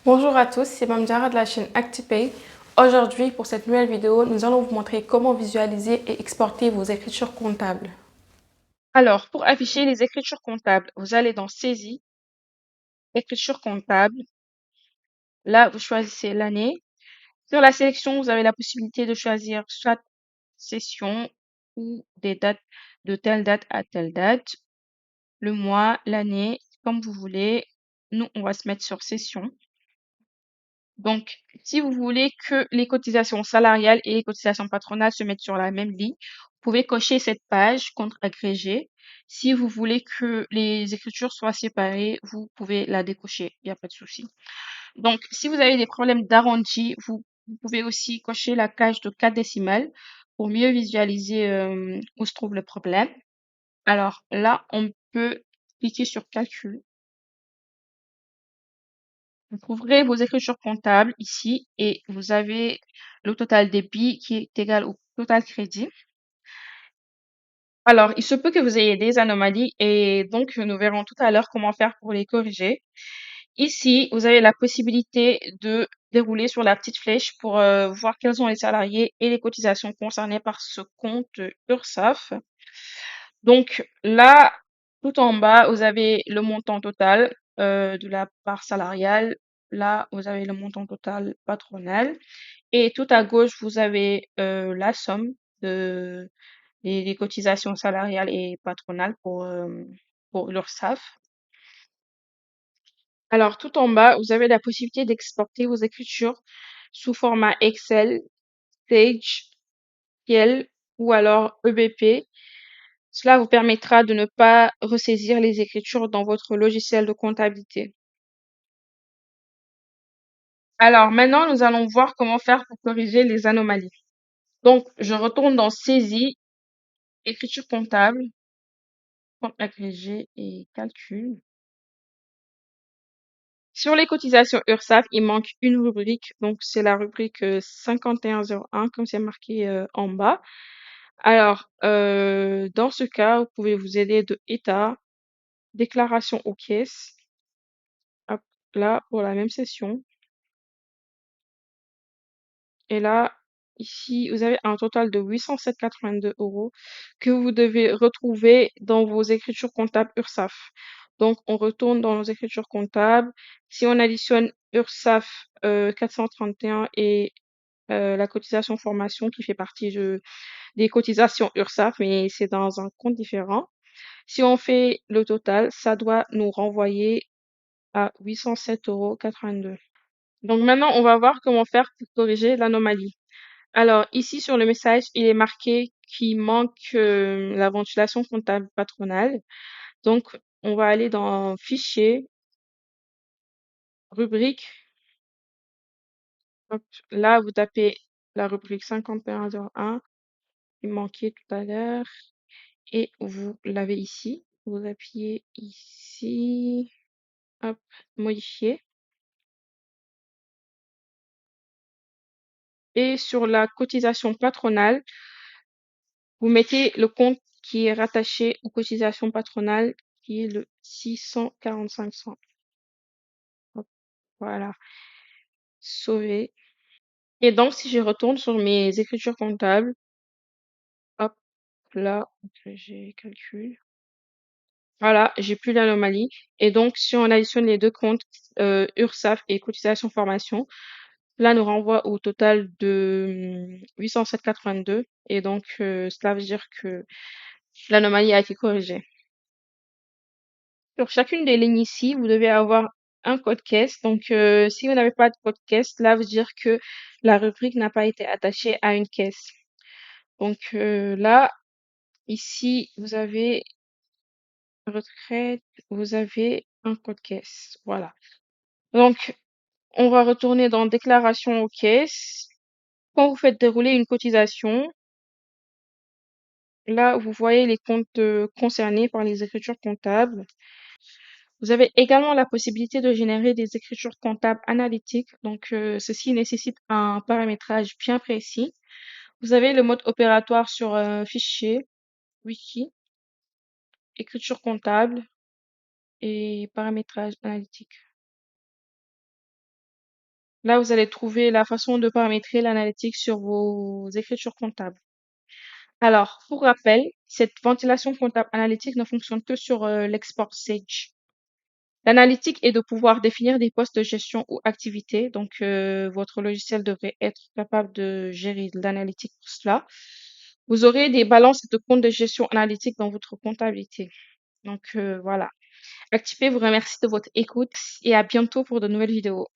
Bonjour à tous, c'est Mamdiara de la chaîne ActiPay. Aujourd'hui, pour cette nouvelle vidéo, nous allons vous montrer comment visualiser et exporter vos écritures comptables. Alors, pour afficher les écritures comptables, vous allez dans Saisie, Écriture comptable. Là, vous choisissez l'année. Sur la sélection, vous avez la possibilité de choisir soit session ou des dates de telle date à telle date, le mois, l'année, comme vous voulez. Nous, on va se mettre sur session. Donc, si vous voulez que les cotisations salariales et les cotisations patronales se mettent sur la même ligne, vous pouvez cocher cette page contre agrégé. Si vous voulez que les écritures soient séparées, vous pouvez la décocher, il n'y a pas de souci. Donc, si vous avez des problèmes d'arrondi, vous pouvez aussi cocher la case de 4 décimales pour mieux visualiser où se trouve le problème. Alors là, on peut cliquer sur calcul. Vous trouverez vos écritures comptables ici et vous avez le total débit qui est égal au total crédit. Alors, il se peut que vous ayez des anomalies et donc nous verrons tout à l'heure comment faire pour les corriger. Ici, vous avez la possibilité de dérouler sur la petite flèche pour voir quels sont les salariés et les cotisations concernées par ce compte URSSAF. Donc là, tout en bas, vous avez le montant total de la part salariale. Là, vous avez le montant total patronal. Et tout à gauche, vous avez la somme de, des cotisations salariales et patronales pour l'URSSAF. Alors, tout en bas, vous avez la possibilité d'exporter vos écritures sous format Excel, Sage, Ciel ou alors EBP. Cela vous permettra de ne pas ressaisir les écritures dans votre logiciel de comptabilité. Alors maintenant, nous allons voir comment faire pour corriger les anomalies. Donc, je retourne dans Saisie, Écriture comptable, compte agrégé et calcul. Sur les cotisations URSSAF, il manque une rubrique, donc c'est la rubrique 5101, comme c'est marqué en bas. Alors, dans ce cas, vous pouvez vous aider de État, déclaration aux caisses, hop, là, pour la même session. Et là, ici, vous avez un total de 807,82 € que vous devez retrouver dans vos écritures comptables URSSAF. Donc, on retourne dans nos écritures comptables. Si on additionne URSSAF 431 et la cotisation formation qui fait partie des cotisations URSSAF, mais c'est dans un compte différent. Si on fait le total, ça doit nous renvoyer à 807,82 €. Donc maintenant, on va voir comment faire pour corriger l'anomalie. Alors ici sur le message, il est marqué qu'il manque la ventilation comptable patronale. Donc on va aller dans Fichier, Rubrique. Hop, là, vous tapez la rubrique 5101 qui manquait tout à l'heure et vous l'avez ici. Vous appuyez ici, hop, modifier. Et sur la cotisation patronale, vous mettez le compte qui est rattaché aux cotisations patronales, qui est le 64500. Hop, voilà, sauver. Et donc, si je retourne sur mes écritures comptables, hop, là, j'ai calcul. Voilà, j'ai plus l'anomalie. Et donc, si on additionne les deux comptes, URSSAF et cotisation formation, là nous renvoie au total de 807,82. Et donc, cela veut dire que l'anomalie a été corrigée. Sur chacune des lignes ici, vous devez avoir un code caisse. Donc, si vous n'avez pas de code caisse, là veut dire que la rubrique n'a pas été attachée à une caisse. Donc là, ici, vous avez retraite, vous avez un code caisse. Voilà. Donc, on va retourner dans déclaration aux caisses. Quand vous faites dérouler une cotisation, là, vous voyez les comptes concernés par les écritures comptables. Vous avez également la possibilité de générer des écritures comptables analytiques. Donc, ceci nécessite un paramétrage bien précis. Vous avez le mode opératoire sur Fichier, Wiki, Écriture comptable et paramétrage analytique. Là, vous allez trouver la façon de paramétrer l'analytique sur vos écritures comptables. Alors, pour rappel, cette ventilation comptable analytique ne fonctionne que sur l'export Sage. L'analytique est de pouvoir définir des postes de gestion ou activités. Donc, votre logiciel devrait être capable de gérer de l'analytique pour cela. Vous aurez des balances et de comptes de gestion analytique dans votre comptabilité. Donc, voilà. Activez vous remercie de votre écoute et à bientôt pour de nouvelles vidéos.